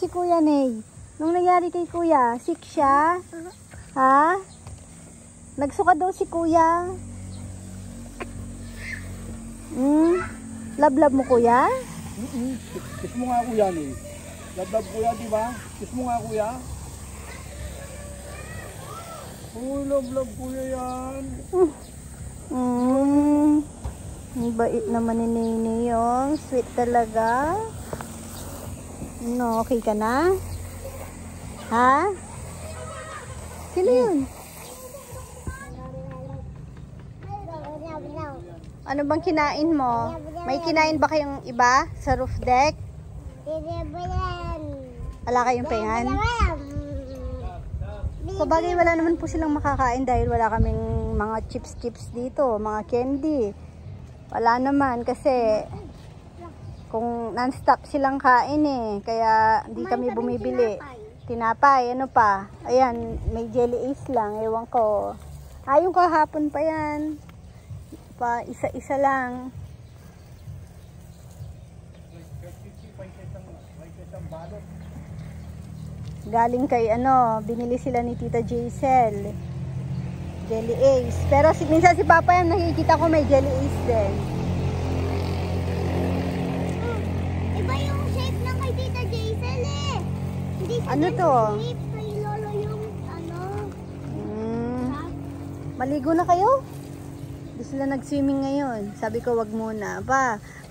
si Kuya Ney? Nung nangyari kay Kuya, sick siya? Ha? Nagsuka daw si Kuya. Love mo Kuya? Kiss mo nga Kuya Ney. Love Kuya, di ba? Kiss mo nga Kuya. Oh, love Kuya yan. Ang bait naman ni Nene yung. Sweet talaga. No, okay ka na? Ha? Sino yun? Ano bang kinain mo? May kinain ba kayong iba sa roof deck? Wala kayong pengan? So bagay wala naman po silang makakain dahil wala kaming mga chips dito, mga candy. Wala naman kasi kung non-stop silang kain kaya hindi kami bumibili. Tinapay, ano pa? Ayan, may jelly ace lang, ewan ko. Yung kahapon pa yan. Pa isa-isa lang. Galing kay binili sila ni Tita Jaisel. Jelly Ace. Pero minsan si Papa yan nakikita ko may Jelly Ace din. Iba yung shape ng kay Tita Jaisel Hindi siya ano to? Shape kay Lolo yung Maligo na kayo? Di sila nag-swimming ngayon. Sabi ko wag muna.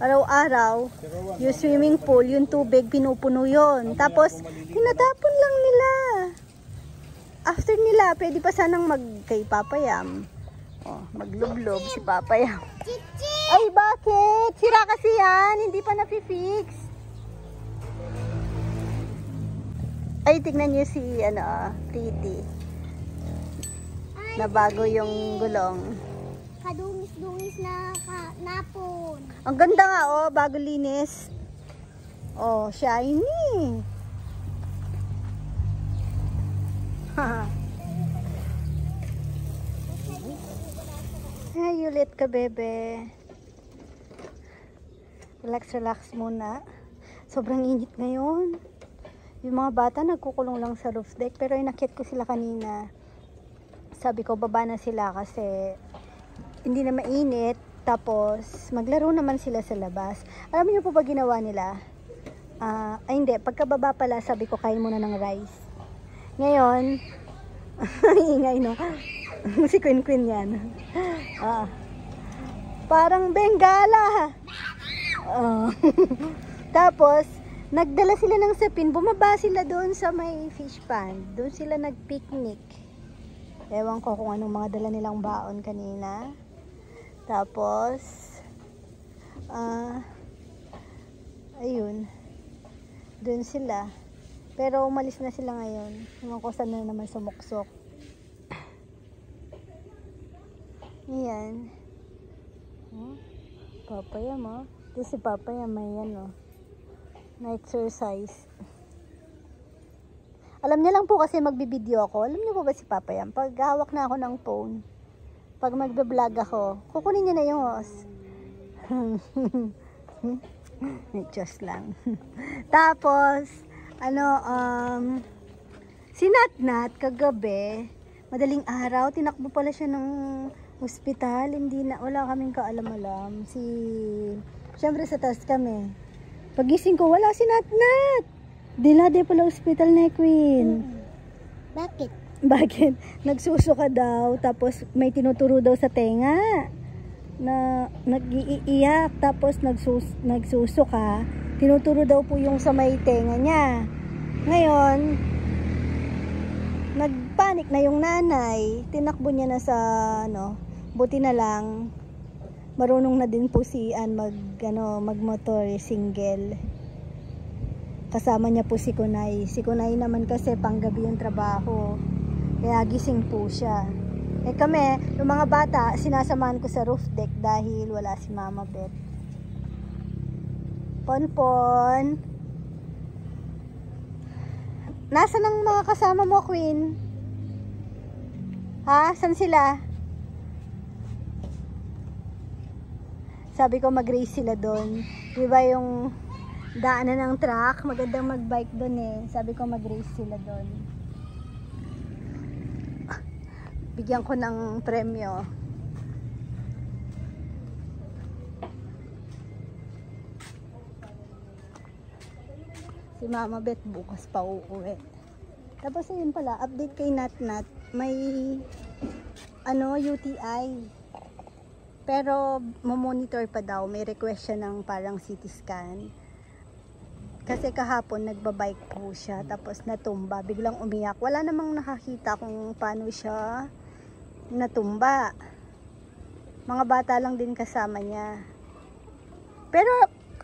Araw-araw, yung swimming pool, yung tubig, pinupuno yun. Tapos, tinatapon lang nila. After nila, pwede pa sanang kay Papayam. Maglublob si Papayam. Ay, bakit? Sira kasi yan. Hindi pa napi-fix. Ay, tignan niyo si, Pretty. Nabago yung gulong. Kadungis-dungis na napon. Ang ganda nga, bago linis. Shiny. Ay, ulit ka, bebe. Relax muna. Sobrang init ngayon. Yung mga bata nagkukulong lang sa roof deck, pero inakit ko sila kanina. Sabi ko, baba na sila kasi hindi na mainit. Tapos, maglaro naman sila sa labas. Alam niyo po ba ginawa nila? Hindi. Pagkababa pala, sabi ko, kain muna ng rice. Ngayon, ingay, no? Si Queen yan. Parang Bengala. Tapos, nagdala sila ng sapin. Bumaba sila doon sa may fish pond. Doon sila nag-picnic. Ewan ko kung anong mga dala nilang baon kanina. Tapos, ayun, dun sila. Pero umalis na sila ngayon. Ewan ko saan na naman sumuksok. Ayan. Papayam, Ito si Papayam, may na-exercise. Alam niya lang po kasi magbibideo ako. Alam niyo po ba si Papayam? Pag hawak na ako ng phone, pag magbe-vlog ako, kukunin niya na yung host. Just lang. Tapos, si Natnat kagabi, madaling araw, tinakbo pala siya ng ospital. Wala kaming kaalam-alam. Siyempre sa taas kami. Pagising ko, wala si Natnat. Dilade pala ospital na Queen. Bakit? Nagsusuka daw, tapos may tinuturo daw sa tenga na nag-iiyak, tapos nagsusuka, tinuturo daw po yung sa may tenga niya. Ngayon, nagpanik na yung nanay, tinakbo niya na sa, buti na lang, marunong na din po si Ann magmotor, single. Kasama niya po si Kunay. Si Kunay naman kasi panggabi yung trabaho. Kaya gising po siya. Kami, yung mga bata, sinasamahan ko sa roof deck dahil wala si Mama Beth. Ponpon. Nasaan ang mga kasama mo, Queen? Ha? Saan sila? Sabi ko mag-race sila doon. Diba yung daanan ng truck. Magandang magbike doon eh. Sabi ko mag-race sila doon. Bigyan ko ng premyo. Si Mama Beth bukas pa uuwi. Tapos ayun pala, update kay Natnat. May UTI. Pero monitor pa daw. May request siya ng parang CT scan. Kasi kahapon nagbabike po siya. Tapos natumba. Biglang umiyak. Wala namang nakakita kung paano siya natumba. Mga bata lang din kasama niya. Pero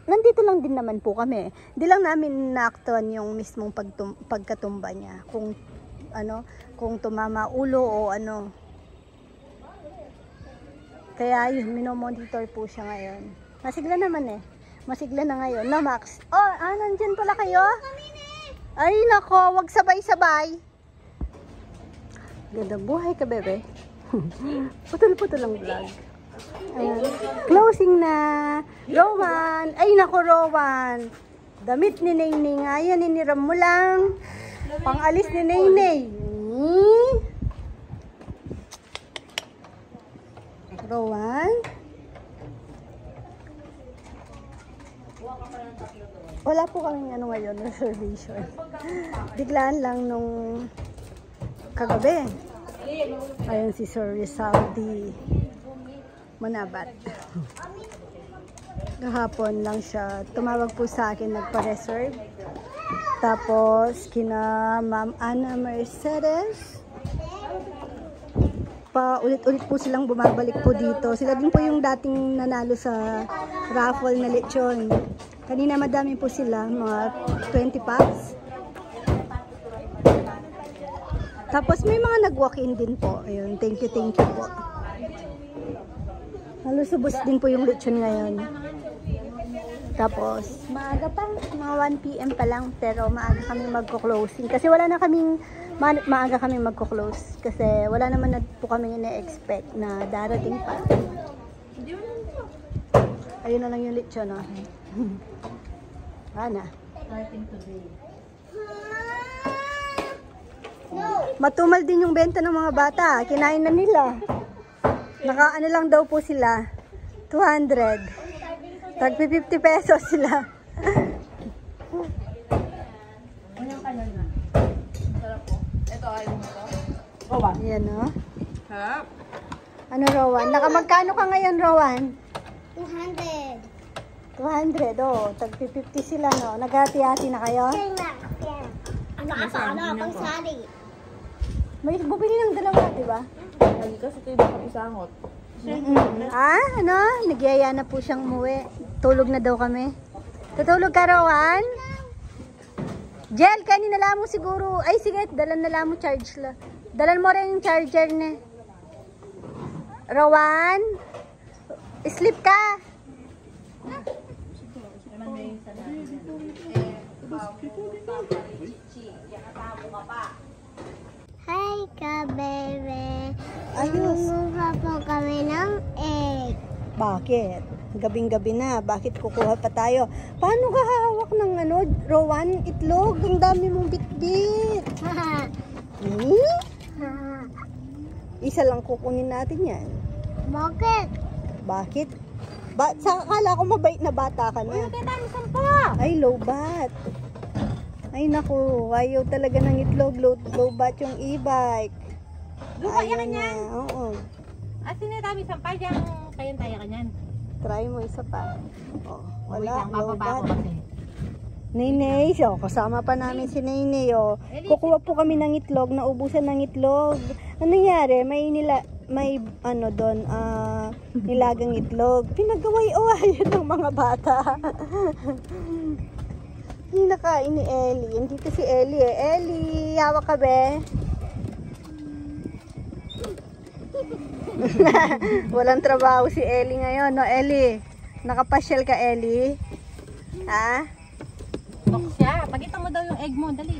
nandito lang din naman po kami. Hindi lang namin naaktuhan yung mismong pagkatumba niya. Kung tumama ulo o ano. Kaya yun, minomonitor po siya ngayon. Masigla naman eh. Masigla na ngayon. No, Max? Oh, nandyan pala kayo? Ay, nako, wag sabay-sabay. Ganda buhay ka, bebe. Putol-putol ang vlog. Ayan. Closing na. Rowan. Ay, nako, Rowan. Damit ni Naynay nga yan. Iniram mo lang. Pang-alis ni Naynay. Rowan. Wala po kaming ngayon, reservation. Biglaan lang nung kagabi. Ayun si Sir Rizaldi Manabat. Kahapon lang siya. Tumawag po sa akin, nagpa-reserve. Tapos, kina Ma'am Ana Mercedes. Ulit-ulit po silang bumabalik po dito. Sila din po yung dating nanalo sa raffle na lechon. Kanina madami po sila, mga 20 packs. Tapos may mga nag-walk-in din po. Ayun, thank you po. Halos subos din po yung lechon ngayon. Tapos, maaga pa, mga 1 PM pa lang, pero maaga kami magko-closing. Kasi wala na kaming maaga kami magko-close kasi wala naman na po kami ina-expect na darating pa. Ayun na lang yung lechon, no? Ana. Matumal din yung benta ng mga bata. Kinain na nila. Nakaano lang daw po sila. 200. Tagpi 50 pesos sila. Rowan. Ayan, no? Harap. Ano, Rowan? Nakamagkano ka ngayon, Rowan? 200. 200, oh. Tagpi 50 sila, no? Naghati-hati na kayo? Ano pang sari? May bumili ng dalawa, di ba? Lagi kasi kayo nakapisangot. Ano? Nagyaya na po siyang umuwi. Tulog na daw kami. Tutulog ka, Rowan? Jel, kanina lang mo siguro. Ay, sige, dalan na lang mo charge la. Dalan mo rin yung charger na. Rowan? Sleep ka. Hi ka, bebe. Ayos. Kumuha po kami ng egg. Bakit? Gabing-gabi na. Bakit kukuha pa tayo? Paano ka hawak ng Rowan? Itlog? Ang dami mong bitbit. Isa lang kukunin natin yan. Bakit? Bakit? Sa akala ko mabait na bata ka na. Ay, low bat. Ay, naku. Ayaw talaga ng itlog. Low bat yung e-bike. Ayaw na. Oo. Asin na dami sampay diyang kayan tayo kanyan. Try mo isa pa. Oh, Wait wala. lang, Low bababa ko bat. kasi. Naynay, so, kasama pa namin si Naynay, oh. Kukuha po kami ng itlog, naubusan ng itlog. Ano nangyari? May doon, nilagang itlog. Pinagaway-awayan ng mga bata. Hindi nakain ni Ellie. Dito si Ellie, eh. Ellie, hawak ka, be? Walang trabaho si Ellie ngayon, no, Ellie? Nakapasyal ka, Ellie? Ha? Bok siya. Pakita mo daw yung egg mo. Dali.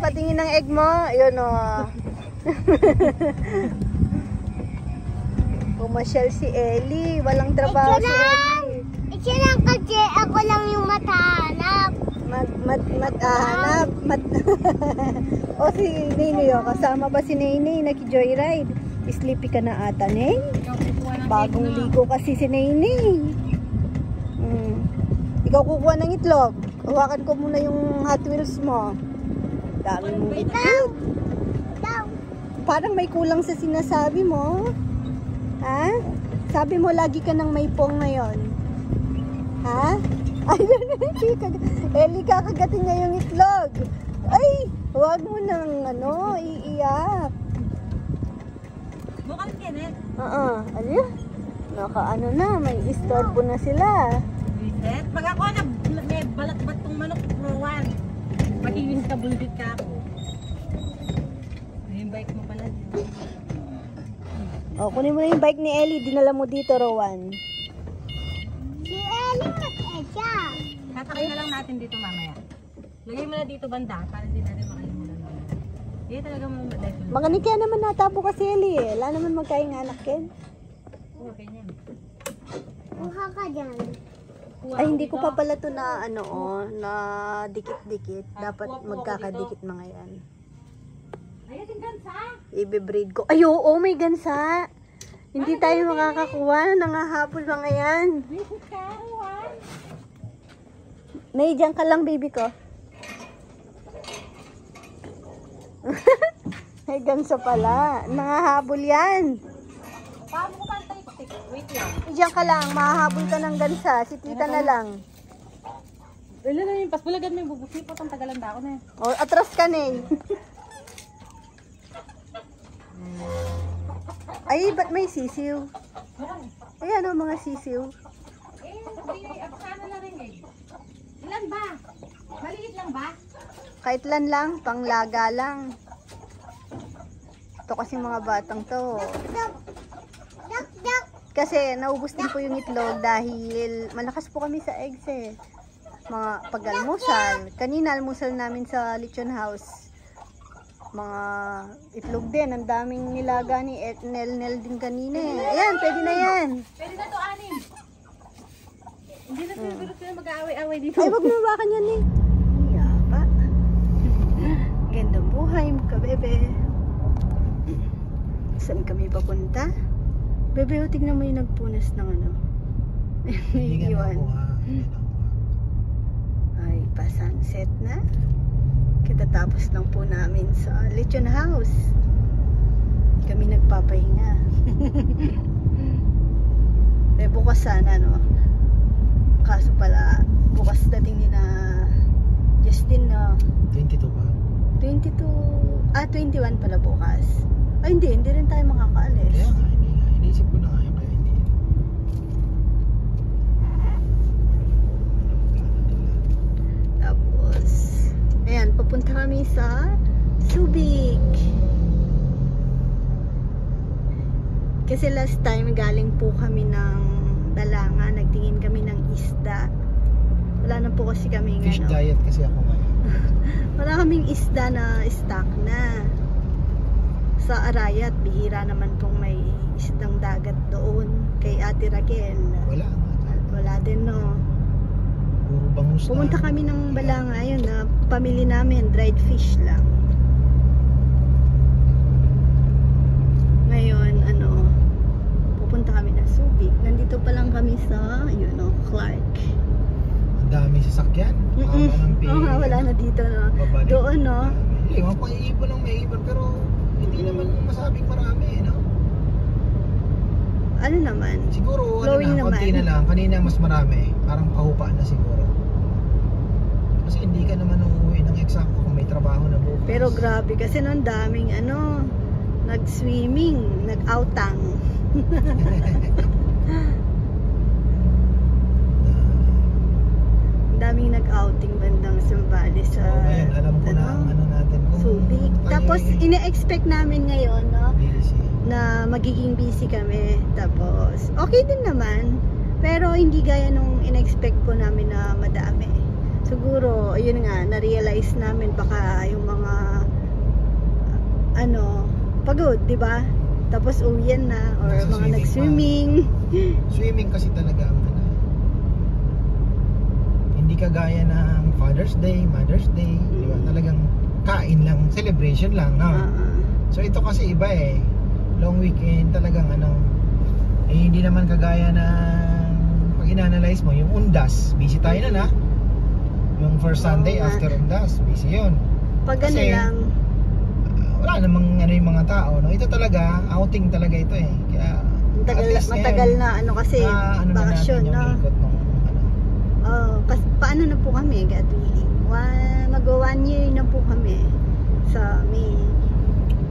Patingin ng egg mo. Ayun, oh. Pumasyal si Ellie. Walang trabaho si Ellie. Ikinang Kasi ako lang yung matahanap. Matahanap. O si Nene, kasama ba si Nene? Naki-joyride. Sleepy ka na ata, Nene? Ikaw kukuha ng Bagong cake, no? ligo kasi si Nene. Ikaw kukuha ng itlog. Hawakan ko muna yung Hot Wheels mo. Dami mong itlog. Daw. Parang may kulang sa sinasabi mo. Ha? Sabi mo lagi ka nang may pong ngayon. Ha? Ayun, Eli, kakagatin niya yung itlog. Ay, huwag mo nang iiyak. Bukas Kenneth. Alin? Naka may istorbo na sila. Reset. Pag ako may balat-bat tong manok, Rowan. Makiwis ka, buldit ka ako. Yung bike mo pala. Kunin mo na yung bike ni Ellie. Dinala mo dito, Rowan. Si Ellie mag-edya. Sasakay na lang natin dito mamaya. Lagay mo na dito banda para hindi natin makalimutan. Hindi talaga mo madahil. Maganik kaya naman natabo kasi Ellie eh. Wala naman magkainganak Ken. Okay niyan. Kuha ka dyan. Ay, hindi ko pa pala to na na dikit-dikit. Dapat magkakadikit mga yan. Ayun yung gansa. I-breed ko. Ay, oo, may gansa. Hindi tayo makakakuha. Nangahapon mga yan. Reset ka, Rowan. Nay, dyan ka lang, baby ko. May gansa pala. Nangahabol yan. Paano ko pantay? Wait lang. Diyan ka lang. Mahahabol ka ng gansa. Si tita na lang. Ilan na yung pasbulagan mo yung bubusipot. Ang tagalan ba ako na eh. O, atras ka, Nay. Ay, ba't may sisiw? Ayan o, mga sisiw. Sana na rin eh. Ilan ba? Maliit lang ba? Kahit lang, panglaga lang. Ito kasi mga batang to. Dak, dak. Kasi naubos din po yung itlog dahil malakas po kami sa eggs eh. Mga pag-almusal. Kanina almusal namin sa Lechon House. Mga itlog din. Ang daming nilaga ni Nel din kanina eh. Ayan, pwede na yan. Pwede na to, anim. Hindi na sila mag-aaway-aaway dito. Ay, wag mo hawakan yan eh. Yapa. Gandang buhay mo ka, bebe. Saan kami papunta? Bebe, tignan mo yung nagpunas ng may iwan. Ay, pa-sunset na. Kitatapos lang po namin sa Lechon House. Kami nagpapahinga. Bukas sana, no? Kaso pala, bukas dating ni na Justin, no? 22 ba? 21 pala bukas. Ay, hindi rin tayo makakaalis. Kaya nga, iniisip ko na nga yun, kaya hindi. Tapos, ayan, papunta kami sa Subic. Kasi last time, galing po kami ng Dalanga, nagtingin kami ng isda. Wala na po kasi kami Fish diet kasi ako ngayon. wala kaming isda na stock na. Sa Arayat, bihira naman pong may isdang dagat doon kay Ate Raquel. Wala. Wala din, no? Puro bangus na. Pumunta kami ng Balanga, yun na pamili namin, dried fish lang. Ngayon, pupunta kami ng Subic. Nandito pa lang kami sa, Clark. Ang dami sasakyan. Wala na dito, no? Babalik. Doon, no? Hindi, mapaiipon ng may ipon, pero hindi naman masabing marami, no? Ano naman? Siguro, Flowing konti naman. na lang. Kanina mas marami. Parang pahupa na siguro. Kasi hindi ka naman uuwi ng exam kung may trabaho na bukas. Pero grabe kasi noon daming nag-swimming, nag-outang. Daming nag-outing bandang Zambales sa Ngayon, alam ko na ang natin. Subic. Tapos ine-expect namin ngayon, no, busy. na magiging busy kami. Tapos okay din naman. Pero hindi gaya nung in-expect po namin na madami. Siguro, yun nga, na-realize namin baka yung mga pagod, di ba? Tapos uwian na or Nasa mga swimming nag-swimming. Swimming kasi talaga ang kagaya ng Father's Day, Mother's Day, di ba? Talagang kain lang, celebration lang, no? So ito kasi iba eh. Long weekend, talagang hindi naman kagaya ng pag in-analyze mo, yung Undas, busy tayo na. Yung first Sunday after Undas, busy yun. Pag ano Kasi, lang, wala namang yung mga tao, no? Ito talaga, outing talaga ito eh. Kaya matagal na kasi bakasyon, no? Ikot nung, paano na po kami, God willing? Mag-1 year na po kami sa May.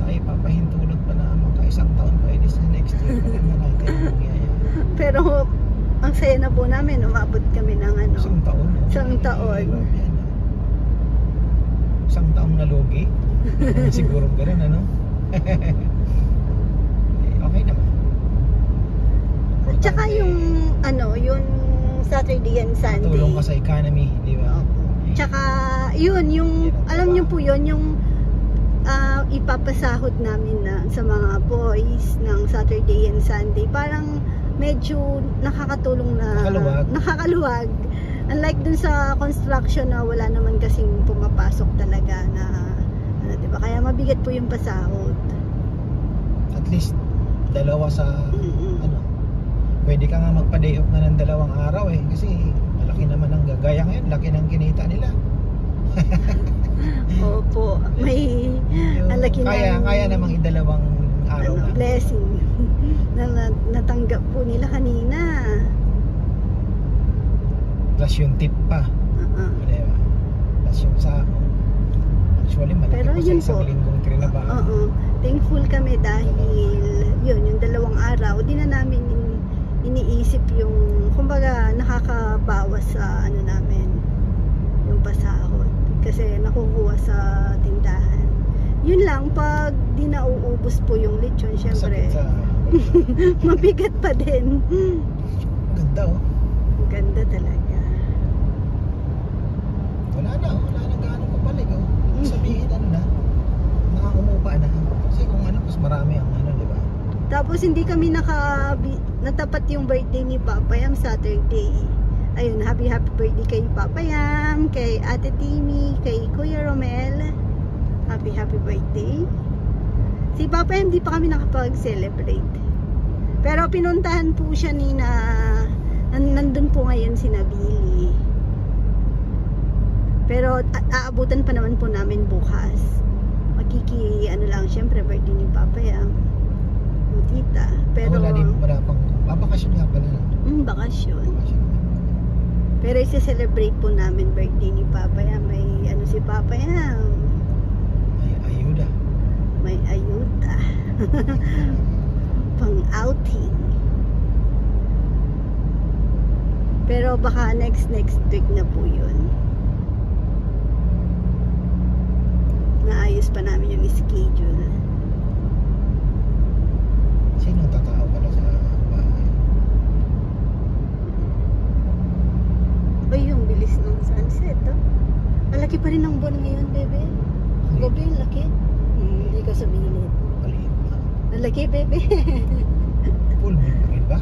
tayo papahintulot pa na magka-1 taon pa edis na next year. Wala na natin ang mangyayari. Pero ang saya na po namin, umabot kami ng 1 taon. Isang taon. Isang taong nalugi. Siguro gano'n, ano? Okay naman. Tsaka yung yung Saturday and Sunday. Tulong ka sa economy, di ba? Tsaka yung alam niyo po yun, yung ipapasahod namin na sa mga boys ng Saturday and Sunday. Parang medyo nakakatulong na nakakaluwag. Unlike dun sa construction na wala naman kasing pumapasok talaga na diba? Kaya mabigat po yung pasahod. At least 2 sa pwede ka nga magpa-day off na ng 2 araw eh, kasi malaki naman ang gagaya ngayon, laki ng kinita nila. Opo, may alaki kaya namang 2 araw na blessing na natanggap po nila kanina. Plus yung tip pa. Diba? Plus yung sahod. Actually, malaki pero pa sa isang linggong trinabaho. Thankful kami dahil yung 2 araw, di na namin iniisip yung, kumbaga, nakakabawas sa namin, yung pasahod. Kasi nakukuha sa tindahan. Yun lang, pag di nauubos po yung lechon, syempre, mabigat pa din. Ganda Ganda talaga. Wala na gaano pabalik sabihin nakakumupa na kasi kung mas marami ang di ba? Tapos hindi kami natapat yung birthday ni Papa Yam Saturday. Ayun, happy birthday kay Papa Yam, kay Ate Timmy, kay Kuya Romel. Happy birthday. Si Papa Yam di pa kami nakapag-celebrate. Pero pinuntahan po siya nandun po ngayon si Nabili. Pero aabutan pa naman po namin bukas. Lang, syempre birthday ni Papa Yam, tita. Pero wala pang babakasyon nga pala. Bakasyon. Pero i-celebrate po namin birthday ni Papa Yam. May si Papa Yam. May ayuda. Pang outing. Pero baka next week na po yun. Naayos pa namin yung schedule. Sino tatao pala sa bahay? Yung bilis ng sunset, Malaki pa rin ang buwan ngayon, bebe. Gabi, laki. Hindi ka sabihin. Maliit na. Malaki, bebe. Full moon rin ba?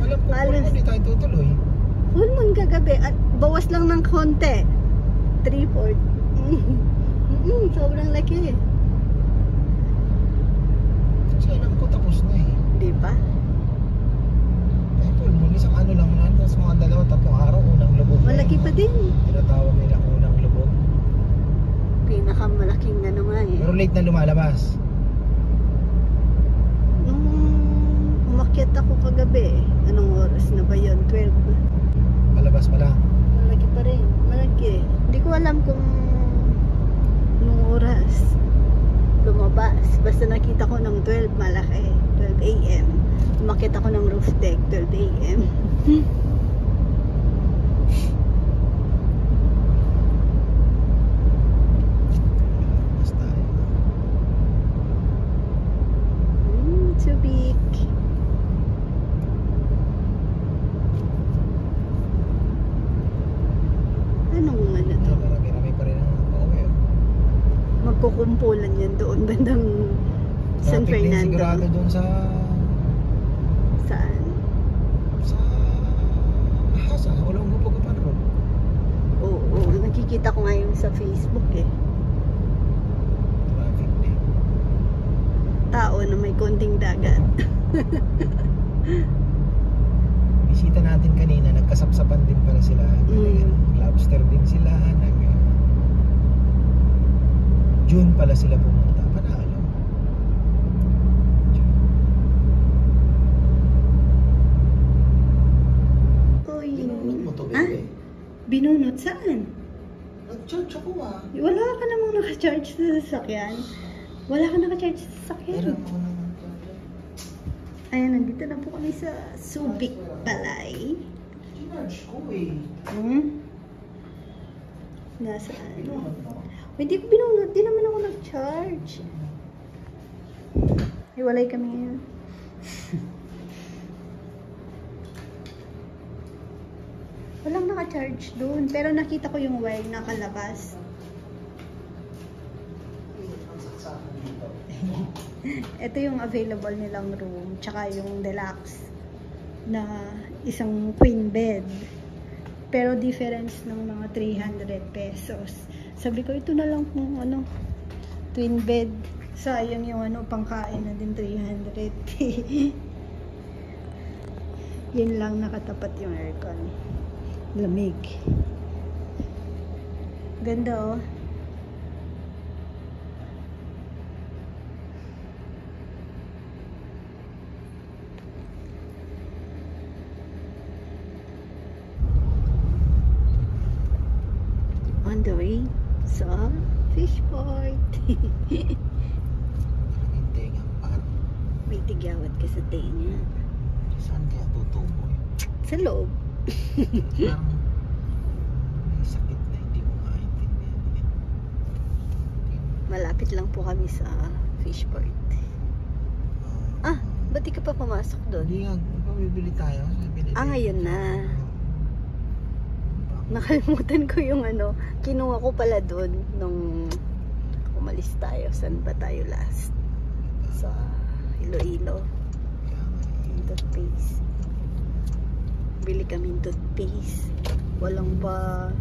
Alam ko full moon, hindi tayo tutuloy. Full moon kagabi. At bawas lang ng konti. 3/4. Sobrang laki. Kasi alam ko tapos na eh. Di ba? Eh, full moon, isang lang na. Tapos mga 2-3 araw, unang lubog. Malaki pa din. Tinatawag nila unang lubog. Pinakamalaking nga eh. Pero late na lumalabas. Nung umakyat ako kagabi, anong oras na ba yun? 12. Palabas pa lang. Malaki pa rin. Malaki. Hindi ko alam kung oras lumabas. Basta nakita ko ng 12, malaki. 12 AM. Umakyat ako ng roof deck, 12 AM. Basta. Too big. Anong Ito, marami pa rin ang pauwi. Magkukumpulan yan doon bandang San Fernando. Sigurado doon sa Saan? Hasa, walang Gupagupan Road. Oo, nakikita ko ngayon sa Facebook eh. Traffic din. Tao na may konting dagat. Bisita natin kanina, nagkasapsapan din pala sila. Lobster din sila. June pala sila pumunta. Panalo. Uy. Binunot mo to, Ah? bebe. Binunot saan? Nag-charge ako Wala ka namang naka-charge sa sasakyan. Wala ka naka-charge sa sasakyan. Meron ako naman. Ayan, nandito na po kami sa Subic Balay. Charge ko eh. Nasaan? Binunot mo. Hindi ko binunod. Di naman ako nag-charge. Hiwalay kami ngayon. Walang naka-charge doon. Pero nakita ko yung wire nakalabas. Ito yung available nilang room. Tsaka yung deluxe na isang queen bed. Pero difference ng mga 300 pesos. Sabi ko, ito na lang kung ano, twin bed. Sayang yung ano, pangkain na din 300. Yun lang nakatapat yung aircon. Lamig. Ganda oh. On the way sa fish port. Hindi nga pat. May tigyawat ka sa tenga. Saan kaya tutubo? Sa loob. Parang may sakit na hindi mo maintindihan. Malapit lang po kami sa fish port. Ah, ba't di ka pa pumasok doon? Hindi nga, bibili tayo. Ah, ngayon na. Nakalimutan ko yung ano, kinuha ko pala doon nung umalis tayo. Saan ba tayo last? Sa Iloilo. Yung toothpaste. Bili kami toothpaste. Walang pa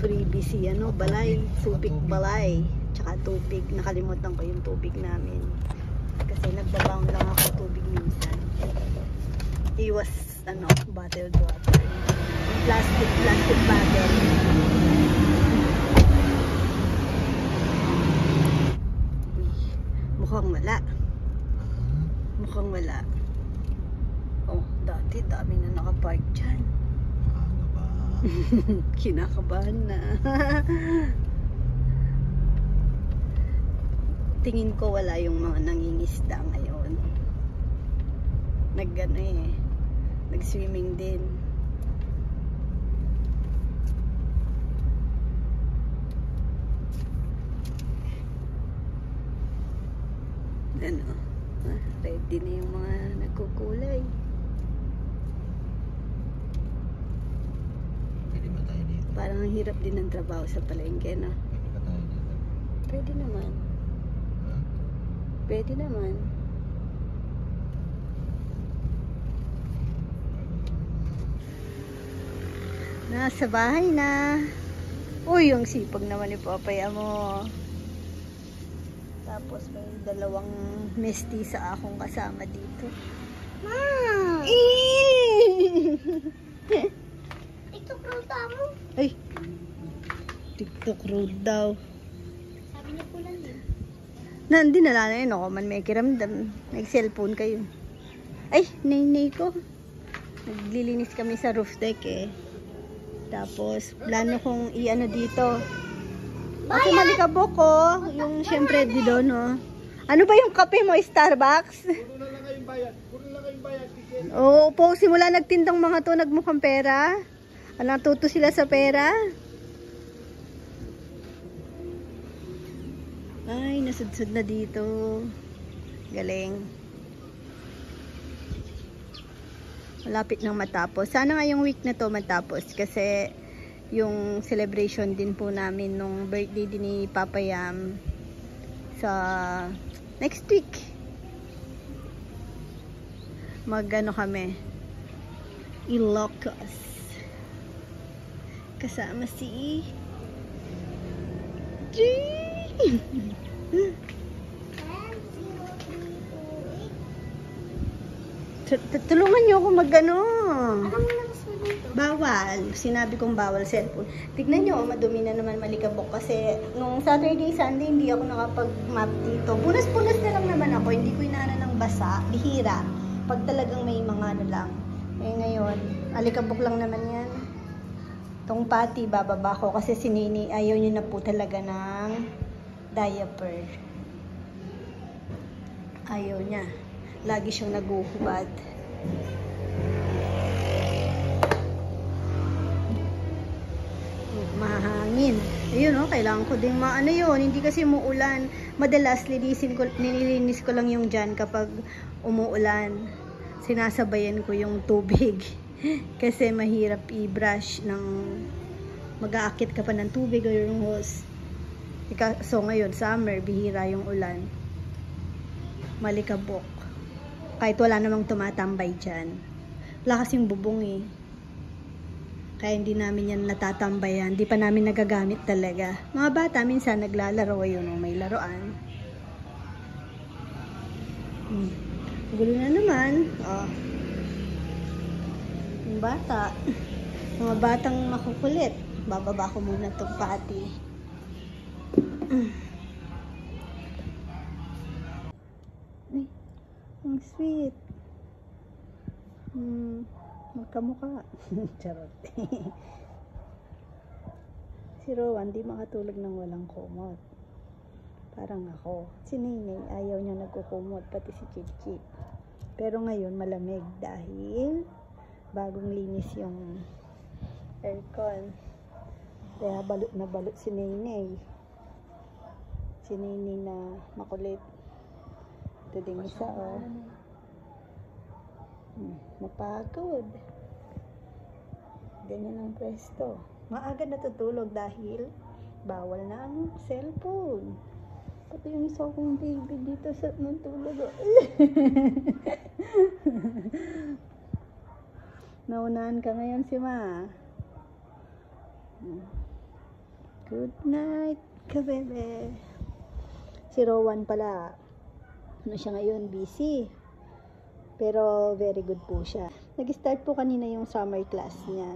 freebies ano, balay, Subic Balay. Tsaka tubig. Nakalimutan ko yung tubig namin. Kasi nagbabaon lang ako tubig minsan. Iwas ano, bottled water. Plastic bottle. Mukhang wala. Mukhang wala. Oh, dati dami na nakapark dyan. Ano ba? Kinakabahan na. Tingin ko wala yung mga nangingisda ngayon. Nag-ano eh. Nag-swimming din. Ano? Ready na yung mga nagkukulay. Pwede ba tayo dito? Parang ang hirap din ng trabaho sa palengke, no? Pwede ba tayo dito? Pwede naman. Ha? Pwede naman. Nasa bahay na. Uy, yung sipag naman ni Papaya mo. Tapos may dalawang mestiza akong kasama dito. Ma! TikTok road mo. Ay! TikTok road daw. Sabi niya po lang yun. Nandi na lang yun ako man may kiramdam. Nag-cellphone kayo. Ay, nay ko. Naglilinis kami sa roof deck eh. Tapos, plano kong i-ano dito. Kasi malikabok ko. Yung syempre di doon, no? Ano ba yung kape mo? Starbucks? Puro na lang kayong bayad. Puro na kayong bayad. Ticket. Oo po. Simula nagtindang mga to, nagmukhang pera. Natuto sila sa pera. Ay, nasudsud na dito. Galing. Malapit nang matapos. Sana ngayong week na to matapos. Kasi yung celebration din po namin nung birthday din ni Papa Yam sa next week. Magano kami. Ilocos. kasama si G. Tulungan niyo ako mag-ano. Bawal. Sinabi kong bawal cellphone. Tignan niyo, madumi na naman malikabok kasi nung Saturday, Sunday, hindi ako nakapag-map dito. Punas-punas na lang naman ako. Hindi ko inaana ng basa. Bihira. Pag talagang may mga ano lang. Eh ngayon, alikabok lang naman yan. Tong pati, bababa ko kasi si Nini, ayaw niya na po talaga ng diaper. Ayaw niya. Lagi siyang naguhubad. Mahangin. Ayun, kailangan ko ding maano yun. Hindi kasi umuulan. Madalas, nililinis ko lang yung dyan kapag umuulan. Sinasabayan ko yung tubig. Kasi mahirap i-brush ng mag-aakit ka pa ng tubig o yung hose. So ngayon, summer, bihira yung ulan. Malikabok. Kahit wala namang tumatambay dyan. Wala kasing bubong eh. Kaya hindi namin yan natatambayan. Hindi pa namin nagagamit talaga. Mga bata, minsan naglalaro yun o may laruan. Gulo na naman. Oh. Yung bata. Mga batang makukulit. Bababa ko muna itong pati. Ay, ang sweet. Magkamukha. Charot. Si Rowan, di makatulog ng walang kumot. Parang ako. Si Nene, ayaw niya nagkukumot. Pati si Chichi. Pero ngayon, malamig dahil bagong linis yung aircon. Kaya balot na balot si Nene. Si Nene na makulit. Ito din isa, oh. Napagod. Ganyan ang pwesto. Maaga natutulog dahil bawal na ang cellphone. Pati yung isa kong baby dito sa natulog. Naunahan ka ngayon si Ma. Good night ka, bebe. Si Rowan pala. Ano siya ngayon? Busy. Pero very good po siya. Nag-start po kanina yung summer class niya.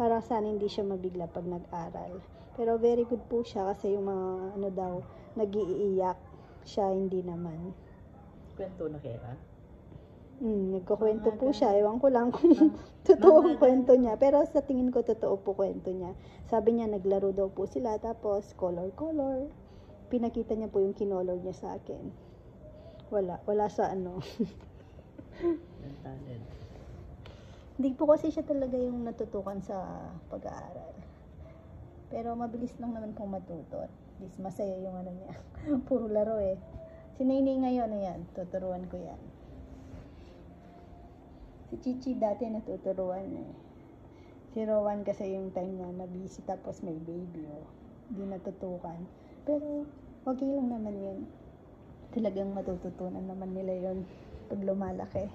Para sana hindi siya mabigla pag nag-aral. Pero very good po siya kasi yung mga ano daw, nag-iiyak siya, hindi naman. Kwento na kaya? Nagkukwento po siya. Ewan ko lang kung totoo ang kwento niya. Pero sa tingin ko, totoo po kwento niya. Sabi niya, naglaro daw po sila. Tapos, color. Pinakita niya po yung kinolor niya sa akin. Wala sa ano. Hindi po kasi siya talaga yung natutukan sa pag-aaral. Pero mabilis lang naman pong matuto. At least masaya yung ano niya. Puro laro eh. Si Nene ngayon, ayan, tuturuan ko yan. Si Chichi dati natuturuan eh. Si Rowan kasi yung time na busy tapos may baby oh. Hindi natutukan. Pero okay lang naman yun. Talagang matututunan naman nila yun pag lumalaki.